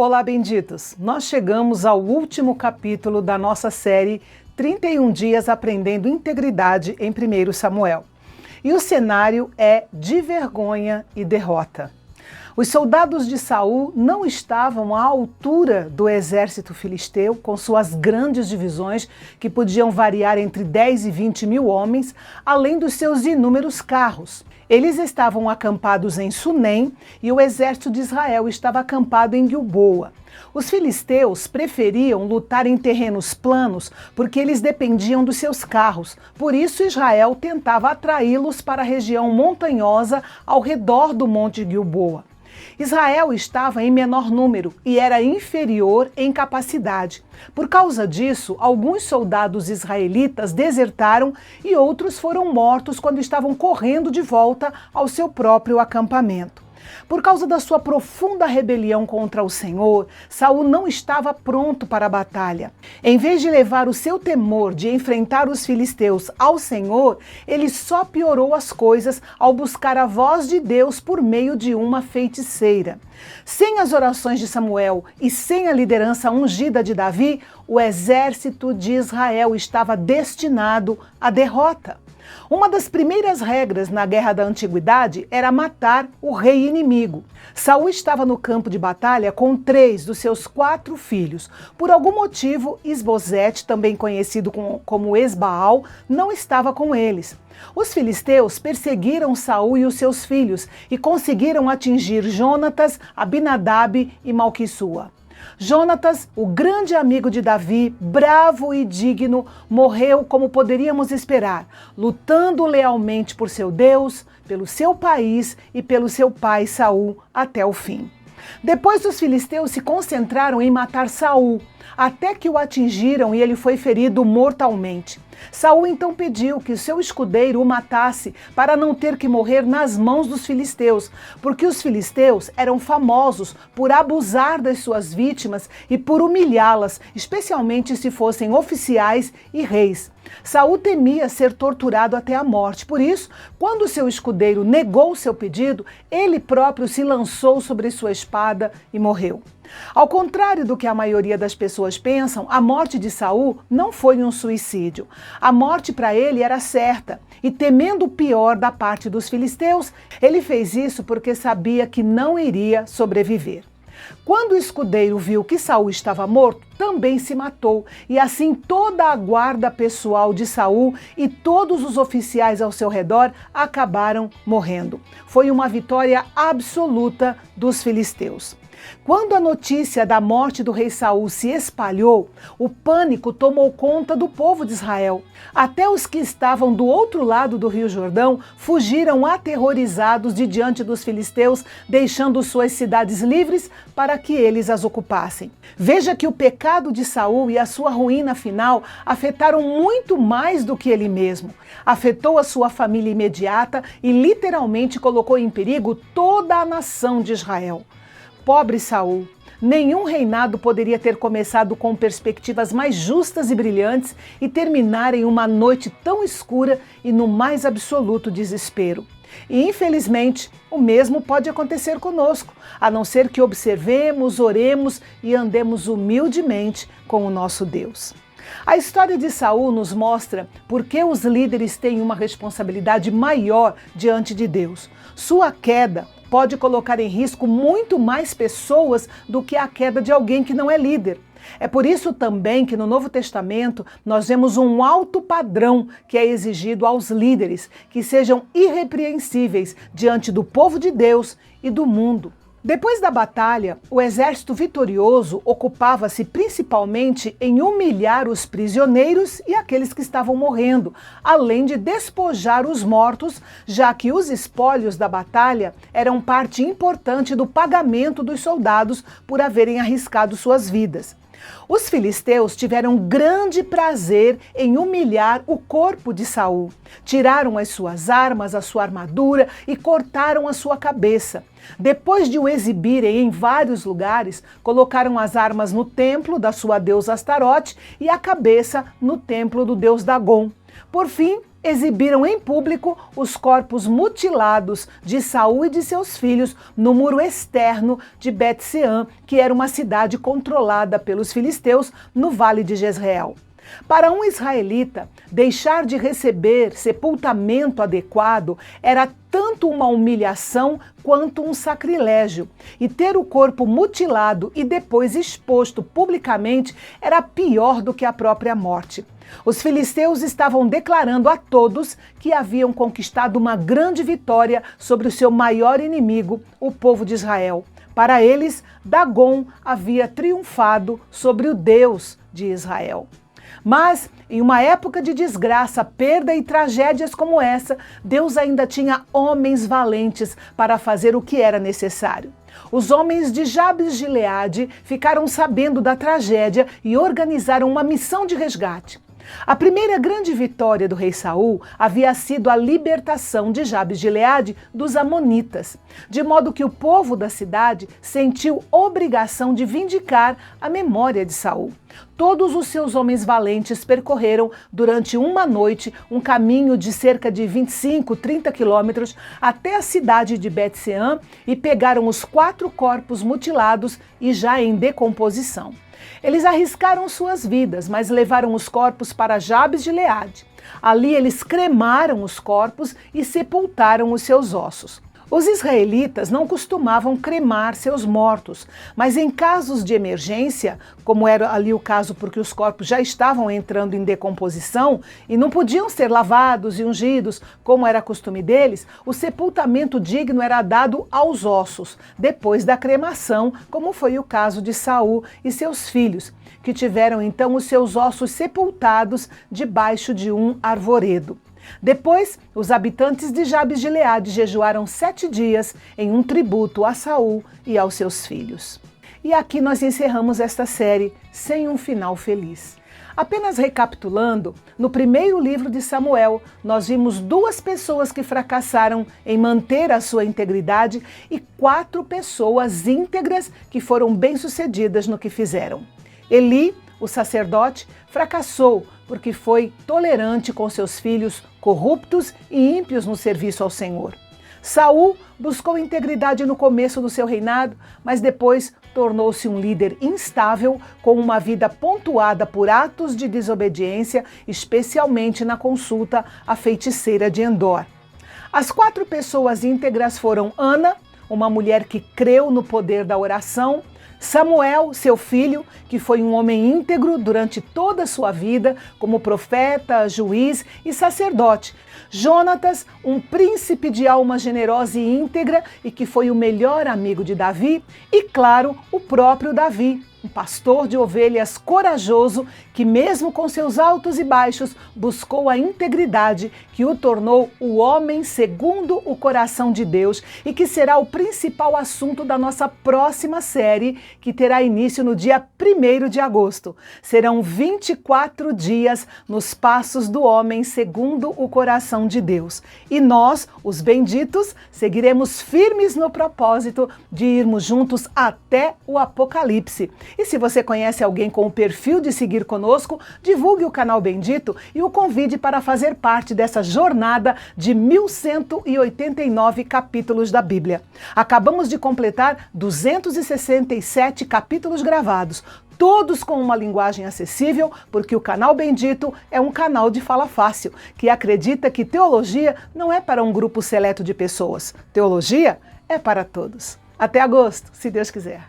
Olá, benditos! Nós chegamos ao último capítulo da nossa série 31 Dias Aprendendo Integridade em 1 Samuel. E o cenário é de vergonha e derrota. Os soldados de Saul não estavam à altura do exército filisteu, com suas grandes divisões, que podiam variar entre 10 e 20 mil homens, além dos seus inúmeros carros. Eles estavam acampados em Sunem e o exército de Israel estava acampado em Gilboa. Os filisteus preferiam lutar em terrenos planos porque eles dependiam dos seus carros. Por isso Israel tentava atraí-los para a região montanhosa ao redor do monte Gilboa. Israel estava em menor número e era inferior em capacidade. Por causa disso, alguns soldados israelitas desertaram e outros foram mortos quando estavam correndo de volta ao seu próprio acampamento. Por causa da sua profunda rebelião contra o Senhor, Saul não estava pronto para a batalha. Em vez de levar o seu temor de enfrentar os filisteus ao Senhor, ele só piorou as coisas ao buscar a voz de Deus por meio de uma feiticeira. Sem as orações de Samuel e sem a liderança ungida de Davi, o exército de Israel estava destinado à derrota. Uma das primeiras regras na guerra da antiguidade era matar o rei inimigo. Saul estava no campo de batalha com 3 dos seus 4 filhos. Por algum motivo, Isbosete, também conhecido como Esbaal, não estava com eles. Os filisteus perseguiram Saul e os seus filhos e conseguiram atingir Jonatas, Abinadab e Malquissua. Jonatas, o grande amigo de Davi, bravo e digno, morreu como poderíamos esperar, lutando lealmente por seu Deus, pelo seu país e pelo seu pai Saul até o fim. Depois os filisteus se concentraram em matar Saul, até que o atingiram e ele foi ferido mortalmente. Saul então pediu que seu escudeiro o matasse para não ter que morrer nas mãos dos filisteus, porque os filisteus eram famosos por abusar das suas vítimas e por humilhá-las, especialmente se fossem oficiais e reis. Saul temia ser torturado até a morte, por isso, quando seu escudeiro negou seu pedido, ele próprio se lançou sobre sua espada e morreu. Ao contrário do que a maioria das pessoas pensam, a morte de Saul não foi um suicídio. A morte para ele era certa, e temendo o pior da parte dos filisteus, ele fez isso porque sabia que não iria sobreviver. Quando o escudeiro viu que Saul estava morto, também se matou, e assim toda a guarda pessoal de Saul e todos os oficiais ao seu redor acabaram morrendo. Foi uma vitória absoluta dos filisteus. Quando a notícia da morte do rei Saul se espalhou, o pânico tomou conta do povo de Israel. Até os que estavam do outro lado do Rio Jordão fugiram aterrorizados de diante dos filisteus, deixando suas cidades livres para que eles as ocupassem. Veja que o pecado de Saul e a sua ruína final afetaram muito mais do que ele mesmo. Afetou a sua família imediata e literalmente colocou em perigo toda a nação de Israel. Pobre Saul, nenhum reinado poderia ter começado com perspectivas mais justas e brilhantes e terminar em uma noite tão escura e no mais absoluto desespero. E infelizmente, o mesmo pode acontecer conosco, a não ser que observemos, oremos e andemos humildemente com o nosso Deus. A história de Saul nos mostra por que os líderes têm uma responsabilidade maior diante de Deus. Sua queda pode colocar em risco muito mais pessoas do que a queda de alguém que não é líder. É por isso também que no Novo Testamento nós vemos um alto padrão que é exigido aos líderes, que sejam irrepreensíveis diante do povo de Deus e do mundo. Depois da batalha, o exército vitorioso ocupava-se principalmente em humilhar os prisioneiros e aqueles que estavam morrendo, além de despojar os mortos, já que os espólios da batalha eram parte importante do pagamento dos soldados por haverem arriscado suas vidas. Os filisteus tiveram grande prazer em humilhar o corpo de Saul. Tiraram as suas armas, a sua armadura e cortaram a sua cabeça. Depois de o exibirem em vários lugares, colocaram as armas no templo da sua deusa Astarote e a cabeça no templo do deus Dagom. Por fim, exibiram em público os corpos mutilados de Saul e de seus filhos no muro externo de Bet-sean, que era uma cidade controlada pelos filisteus no vale de Jezreel. Para um israelita, deixar de receber sepultamento adequado era tanto uma humilhação quanto um sacrilégio, e ter o corpo mutilado e depois exposto publicamente era pior do que a própria morte. Os filisteus estavam declarando a todos que haviam conquistado uma grande vitória sobre o seu maior inimigo, o povo de Israel. Para eles, Dagom havia triunfado sobre o Deus de Israel. Mas, em uma época de desgraça, perda e tragédias como essa, Deus ainda tinha homens valentes para fazer o que era necessário. Os homens de Jabes de Gileade ficaram sabendo da tragédia e organizaram uma missão de resgate. A primeira grande vitória do rei Saul havia sido a libertação de Jabes de Gileade dos amonitas, de modo que o povo da cidade sentiu obrigação de vindicar a memória de Saul. Todos os seus homens valentes percorreram durante uma noite um caminho de cerca de 25, 30 quilômetros até a cidade de Bet-sean e pegaram os 4 corpos mutilados e já em decomposição. Eles arriscaram suas vidas, mas levaram os corpos para Jabes de Gileade. Ali eles cremaram os corpos e sepultaram os seus ossos. Os israelitas não costumavam cremar seus mortos, mas em casos de emergência, como era ali o caso porque os corpos já estavam entrando em decomposição e não podiam ser lavados e ungidos, como era costume deles, o sepultamento digno era dado aos ossos, depois da cremação, como foi o caso de Saul e seus filhos, que tiveram então os seus ossos sepultados debaixo de um arvoredo. Depois, os habitantes de Jabes de Gileade jejuaram 7 dias em um tributo a Saul e aos seus filhos. E aqui nós encerramos esta série sem um final feliz. Apenas recapitulando, no primeiro livro de Samuel, nós vimos 2 pessoas que fracassaram em manter a sua integridade e 4 pessoas íntegras que foram bem-sucedidas no que fizeram. Eli, o sacerdote, fracassou porque foi tolerante com seus filhos corruptos e ímpios no serviço ao Senhor. Saul buscou integridade no começo do seu reinado, mas depois tornou-se um líder instável, com uma vida pontuada por atos de desobediência, especialmente na consulta à feiticeira de Endor. As 4 pessoas íntegras foram Ana, uma mulher que creu no poder da oração; Samuel, seu filho, que foi um homem íntegro durante toda a sua vida, como profeta, juiz e sacerdote. Jonatas, um príncipe de alma generosa e íntegra e que foi o melhor amigo de Davi. E, claro, o próprio Davi, um pastor de ovelhas corajoso que, mesmo com seus altos e baixos, buscou a integridade que o tornou o homem segundo o coração de Deus e que será o principal assunto da nossa próxima série, que terá início no dia 1º de agosto. Serão 24 dias nos passos do homem segundo o coração de Deus. E nós, os benditos, seguiremos firmes no propósito de irmos juntos até o Apocalipse. E se você conhece alguém com o perfil de seguir conosco, divulgue o canal Bendito e o convide para fazer parte dessa jornada de 1189 capítulos da Bíblia. Acabamos de completar 267 capítulos gravados, todos com uma linguagem acessível, porque o canal Bendito é um canal de fala fácil, que acredita que teologia não é para um grupo seleto de pessoas. Teologia é para todos. Até agosto, se Deus quiser.